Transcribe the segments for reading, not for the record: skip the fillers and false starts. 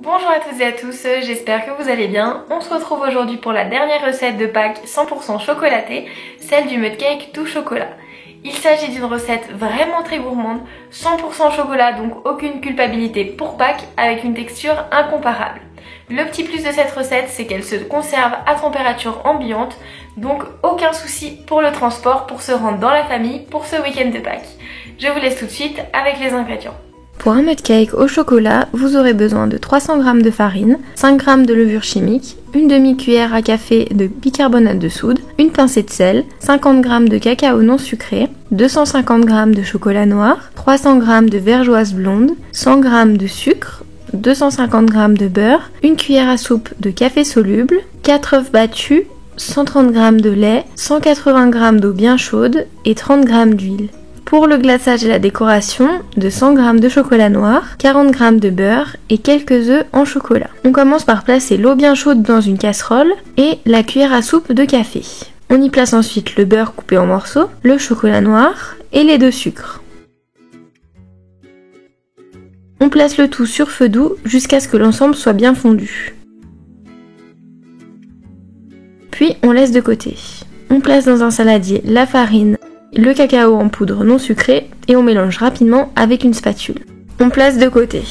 Bonjour à toutes et à tous, j'espère que vous allez bien. On se retrouve aujourd'hui pour la dernière recette de Pâques 100% chocolatée, celle du mud cake tout chocolat. Il s'agit d'une recette vraiment très gourmande, 100% chocolat, donc aucune culpabilité pour Pâques, avec une texture incomparable. Le petit plus de cette recette, c'est qu'elle se conserve à température ambiante, donc aucun souci pour le transport pour se rendre dans la famille pour ce week-end de Pâques. Je vous laisse tout de suite avec les ingrédients. Pour un mud cake au chocolat, vous aurez besoin de 300 g de farine, 5 g de levure chimique, une demi-cuillère à café de bicarbonate de soude, une pincée de sel, 50 g de cacao non sucré, 250 g de chocolat noir, 300 g de vergeoise blonde, 100 g de sucre, 250 g de beurre, une cuillère à soupe de café soluble, 4 œufs battus, 130 g de lait, 180 g d'eau bien chaude et 30 g d'huile. Pour le glaçage et la décoration, de 100 g de chocolat noir, 40 g de beurre et quelques œufs en chocolat. On commence par placer l'eau bien chaude dans une casserole et la cuillère à soupe de café. On y place ensuite le beurre coupé en morceaux, le chocolat noir et les deux sucres. On place le tout sur feu doux jusqu'à ce que l'ensemble soit bien fondu. Puis on laisse de côté. On place dans un saladier la farine, le cacao en poudre non sucré et on mélange rapidement avec une spatule. On place de côté.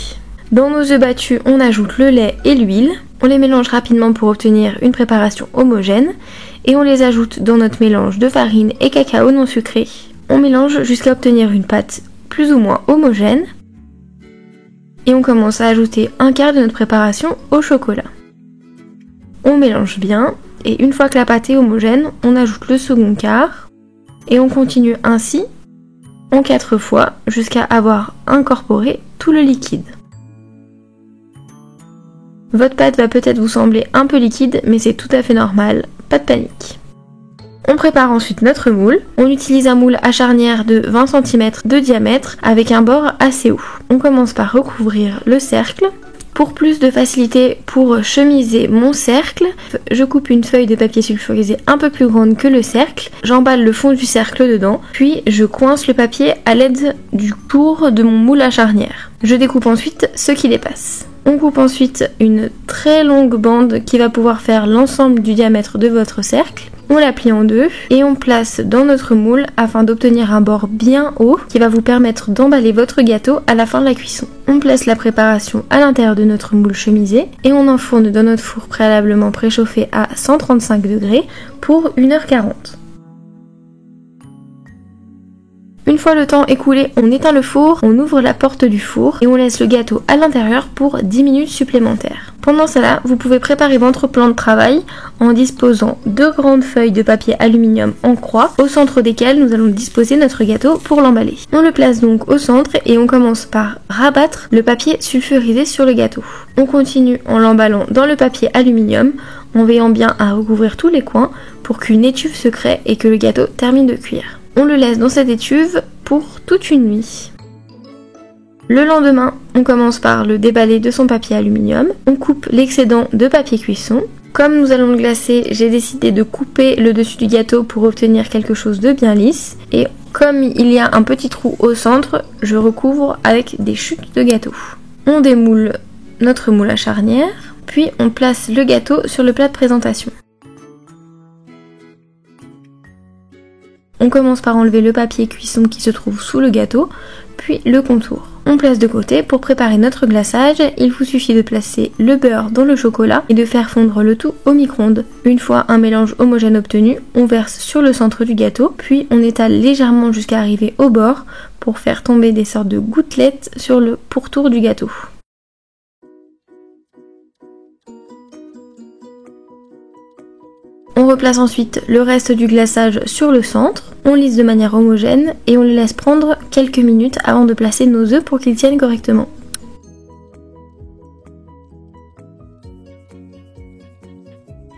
Dans nos œufs battus, on ajoute le lait et l'huile. On les mélange rapidement pour obtenir une préparation homogène et on les ajoute dans notre mélange de farine et cacao non sucré. On mélange jusqu'à obtenir une pâte plus ou moins homogène et on commence à ajouter un quart de notre préparation au chocolat. On mélange bien et une fois que la pâte est homogène, on ajoute le second quart. Et on continue ainsi en 4 fois jusqu'à avoir incorporé tout le liquide. Votre pâte va peut-être vous sembler un peu liquide, mais c'est tout à fait normal, pas de panique. On prépare ensuite notre moule. On utilise un moule à charnière de 20 cm de diamètre avec un bord assez haut. On commence par recouvrir le cercle. Pour plus de facilité pour chemiser mon cercle, je coupe une feuille de papier sulfurisé un peu plus grande que le cercle, j'emballe le fond du cercle dedans, puis je coince le papier à l'aide du tour de mon moule à charnière. Je découpe ensuite ce qui dépasse. On coupe ensuite une très longue bande qui va pouvoir faire l'ensemble du diamètre de votre cercle. On la plie en deux et on place dans notre moule afin d'obtenir un bord bien haut qui va vous permettre d'emballer votre gâteau à la fin de la cuisson. On place la préparation à l'intérieur de notre moule chemisé et on enfourne dans notre four préalablement préchauffé à 135 degrés pour 1h40. Une fois le temps écoulé, on éteint le four, on ouvre la porte du four et on laisse le gâteau à l'intérieur pour 10 minutes supplémentaires. Pendant cela, vous pouvez préparer votre plan de travail en disposant de grandes feuilles de papier aluminium en croix, au centre desquelles nous allons disposer notre gâteau pour l'emballer. On le place donc au centre et on commence par rabattre le papier sulfurisé sur le gâteau. On continue en l'emballant dans le papier aluminium, en veillant bien à recouvrir tous les coins pour qu'une étuve se crée et que le gâteau termine de cuire. On le laisse dans cette étuve pour toute une nuit. Le lendemain, on commence par le déballer de son papier aluminium. On coupe l'excédent de papier cuisson. Comme nous allons le glacer, j'ai décidé de couper le dessus du gâteau pour obtenir quelque chose de bien lisse. Et comme il y a un petit trou au centre, je recouvre avec des chutes de gâteau. On démoule notre moule à charnière, puis on place le gâteau sur le plat de présentation. On commence par enlever le papier cuisson qui se trouve sous le gâteau, puis le contour. On place de côté. Pour préparer notre glaçage, il vous suffit de placer le beurre dans le chocolat et de faire fondre le tout au micro-ondes. Une fois un mélange homogène obtenu, on verse sur le centre du gâteau, puis on étale légèrement jusqu'à arriver au bord pour faire tomber des sortes de gouttelettes sur le pourtour du gâteau. On replace ensuite le reste du glaçage sur le centre, on lisse de manière homogène et on le laisse prendre quelques minutes avant de placer nos œufs pour qu'ils tiennent correctement.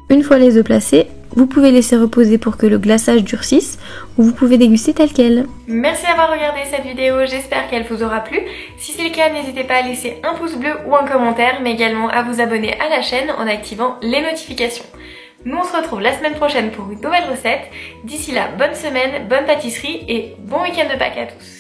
Une fois les œufs placés, vous pouvez laisser reposer pour que le glaçage durcisse ou vous pouvez déguster tel quel. Merci d'avoir regardé cette vidéo, j'espère qu'elle vous aura plu. Si c'est le cas, n'hésitez pas à laisser un pouce bleu ou un commentaire, mais également à vous abonner à la chaîne en activant les notifications. Nous on se retrouve la semaine prochaine pour une nouvelle recette. D'ici là, bonne semaine, bonne pâtisserie et bon week-end de Pâques à tous.